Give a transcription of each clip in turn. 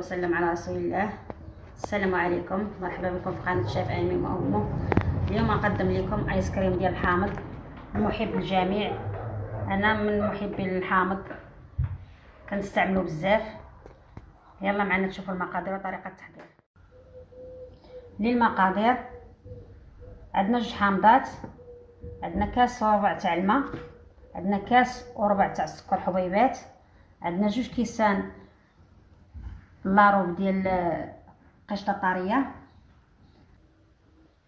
وسلم على رسول الله. السلام عليكم، مرحبا بكم في قناه شيف امين وامه. اليوم نقدم لكم ايس كريم ديال الحامض المحب للجميع. انا من محبين الحامض، كنستعملو بزاف. يلا معنا نشوفوا المقادير وطريقه التحضير. للمقادير عندنا 2 حامضات، عندنا كاس وربع تاع الماء، عندنا كاس وربع تاع السكر حبيبات، عندنا 2 كيسان لاروب ديال قشطه طريه.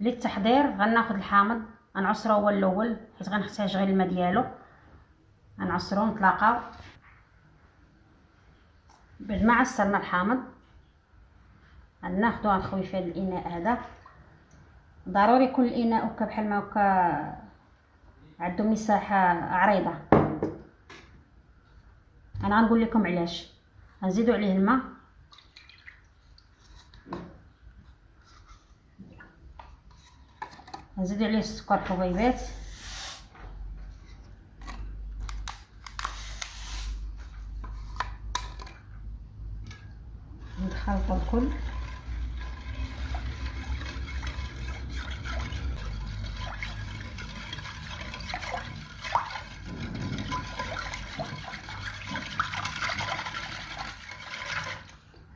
للتحضير غناخذ الحامض غنعصرو هو الاول حيت غنحتاج غير الماء ديالو، غنعصرو نطلقاو. بعد ما عصرنا الحامض غناخذو غنخوي في هذا الاناء. هذا ضروري يكون الاناء هكا بحال ما هكا عنده مساحه عريضه. انا غنقول لكم علاش. غنزيدو عليه الماء، نزيدو عليه السكر حبيبات، نخلطو الكل.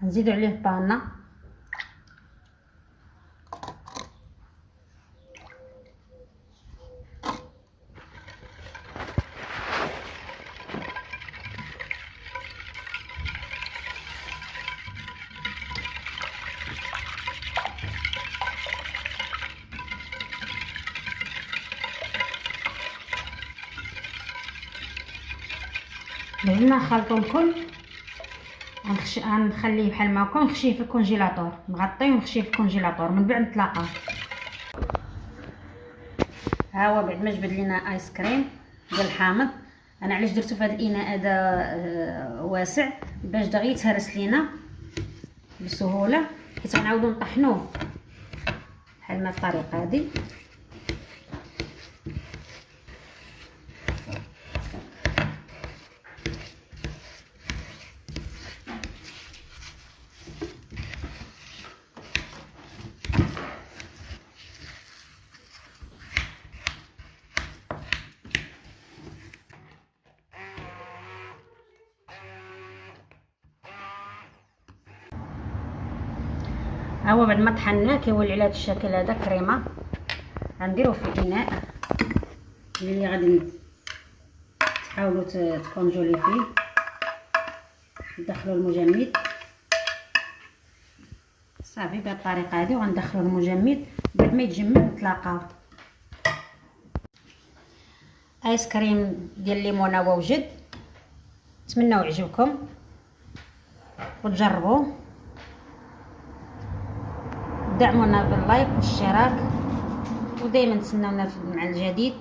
نزيدو عليه الطانه، بعد ما نخلطو الكل غنخليه بحال ما هكا ونخشيه في الكونجيلاتور، نغطيه ونخشيه في الكونجيلاتور. من بعد نتلاقاو. ها هو بعد ما جبد لينا ايس كريم ديال الحامض. انا علاش درتو في هذا الاناء هذا واسع باش دغيا يتهرس لينا بسهوله، حيت غنعاودو نطحنوه بحال ما الطريقه هذه. هو بعد ما طحناه كيولي على هذا الشكل هذا كريمه. غنديروه في اناء اللي غادي تحاولوا تكونجولي فيه. ندخلوا المجمد صافي بهذه الطريقه هذه، وغندخلوا المجمد. بعد ما يتجمد نتلاقاو. ايس كريم ديال الليمونه ووجد. نتمنى يعجبكم وتجربوه. دعمونا باللايك والاشتراك، ودائما تسناونا مع الجديد.